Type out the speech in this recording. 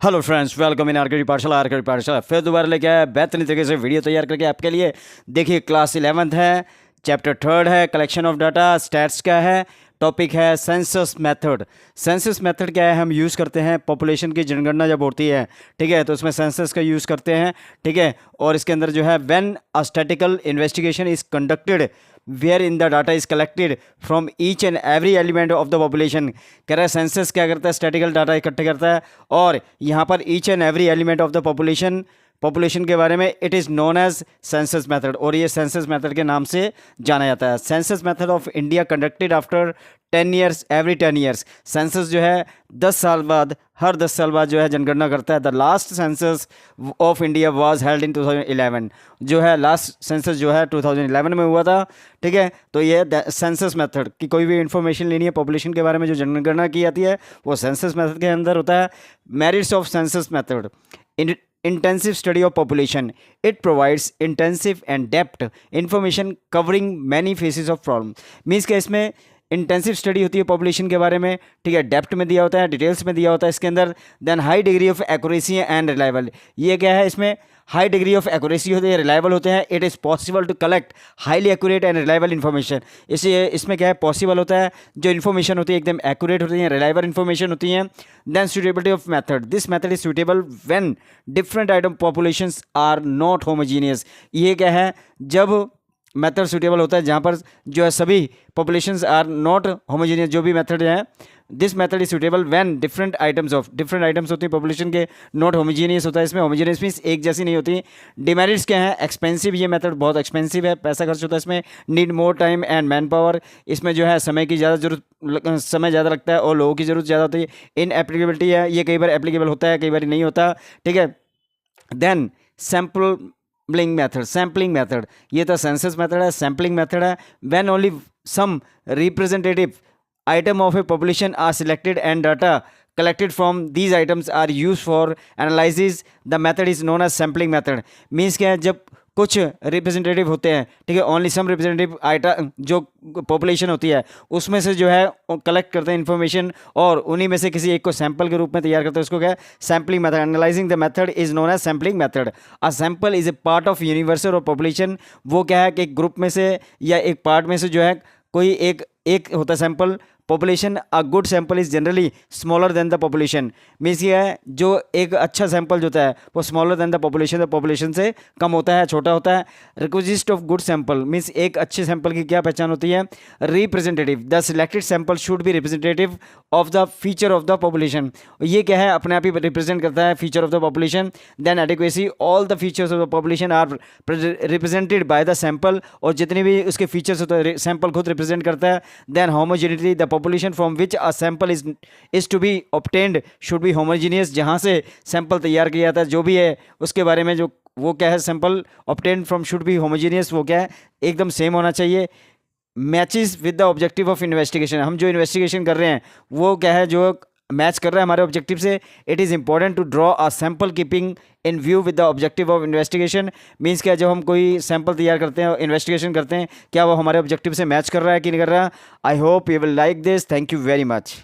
Hello friends, welcome in RK Pathshala फिर दोबारा लेके आया बेहतरीन तरीके से वीडियो तैयार करके आपके लिए। देखिए, क्लास 11th है, चैप्टर 3 है, कलेक्शन ऑफ डाटा, स्टैट्स का है, टॉपिक है सेंसस मेथड। सेंसस मेथड क्या है? हम यूज़ करते हैं पॉपुलेशन की जनगणना जब होती है, ठीक है, तो उसमें सेंसस का यूज़ करते हैं, ठीक है। और इसके अंदर जो है when a statistical investigation is conducted wherein the data is collected from each and every element of the population. कह रहा है सेंसस क्या करता है? स्टैटिकल डाटा इकट्ठे करता है, और यहाँ पर each and every element of the population के बारे में it is known as census method, और ये सेंसस मेथड के नाम से जाना जाता है। Census method of India conducted after 10 years, every 10 years. Census जो है 10 साल बाद, हर 10 साल बाद जो है जनगणना करता है। The last census of India was held in 2011, जो है लास्ट सेंसस जो है 2011 में हुआ था, ठीक है। तो ये सेंसस मेथड की कोई भी इंफॉर्मेशन लेनी है पॉपुलेशन के बारे में, जो जनगणना की जाती है वो सेंसस मेथड के अंदर होता है। Merits of census method: intensive study of population. It provides intensive and depth information covering many phases of problem. Means कि इसमें इंटेंसिव स्टडी होती है पॉपुलेशन के बारे में, ठीक है, डेप्थ में दिया होता है, डिटेल्स में दिया होता है इसके अंदर। Then high degree of accuracy and reliable. ये क्या है? इसमें हाई डिग्री ऑफ एक्यूरेसी होती है, रिलायबल होते हैं। It is possible to collect highly accurate and reliable information. इसमें क्या है? पॉसिबल होता है, जो इन्फॉर्मेशन होती है एकदम एक्यूरेट होती है, रिलायबल इन्फॉर्मेशन होती है। Then suitability of method: this method is suitable when different item populations are not homogeneous. ये क्या है? जब मेथड सुटेबल होता है जहाँ पर जो है सभी पॉपुलेशंस आर नॉट होमोजीनियस, जो भी मेथड है। This method is suitable when different items होती हैं पॉपुलेशन के, नॉट होमोजीनियस होता है। इसमें होमोजीनियस मीन्स एक जैसी नहीं होती। डिमेरिट्स क्या है? एक्सपेंसिव, ये मेथड बहुत एक्सपेंसिव है, पैसा खर्च होता है इसमें। Need more time and man power, इसमें जो है समय की ज़्यादा जरूरत, समय ज़्यादा लगता है और लोगों की ज़रूरत ज़्यादा होती है। इन एप्लीकेबिलिटी है, ये कई बार एप्लीकेबल होता है, कई बार नहीं होता, ठीक है। देन सैम्पलिंग मेथड, ये तो सेंसस मेथड है। सैम्पलिंग मेथड है when only some representative item of a population are selected and data collected from these items are used for analysis. The method is known as sampling method. Means क्या है? जब कुछ representative होते हैं, ठीक है, only some representative item, जो population होती है उसमें से जो है कलेक्ट करते हैं इन्फॉर्मेशन, और उन्हीं में से किसी एक को सैंपल के रूप में तैयार करते हैं। उसको क्या है? Sampling method. Analysing the method is known as sampling method. A sample is a part of universal और पॉपुलेशन। वो क्या है कि एक ग्रुप में से या एक पार्ट में से जो है कोई एक होता है sample. Population, a good sample is generally smaller than the population. Means ये है, जो एक अच्छा सैंपल जो होता है वो स्मॉलर देन द पॉपुलेशन से कम होता है, छोटा होता है। Requisite of good sample means एक अच्छे सैंपल की क्या पहचान होती है? Representative, the selected sample should be representative of the feature of the population. ये क्या है? अपने आप ही रिप्रेजेंट करता है feature of the population. Then adequacy, all the features of the population are represented by the sample, और जितने भी उसके फीचर्स होते हैं सैंपल खुद रिप्रेजेंट करता है। Then homogeneity, the population from which a sample is to be obtained should be homogeneous. जहाँ से सैंपल तैयार किया जाता है जो भी है उसके बारे में, जो वो क्या है? Sample obtained from should be homogeneous, वो क्या है? एकदम सेम होना चाहिए। Matches with the objective of investigation, हम जो इन्वेस्टिगेशन कर रहे हैं वो क्या है? जो मैच कर रहा है हमारे ऑब्जेक्टिव से। It is important to draw a sample keeping in view with the objective of investigation. Means क्या? जब हम कोई सैंपल तैयार करते हैं, इन्वेस्टिगेशन करते हैं, क्या वो हमारे ऑब्जेक्टिव से मैच कर रहा है कि नहीं कर रहा? I hope you will like this. Thank you very much.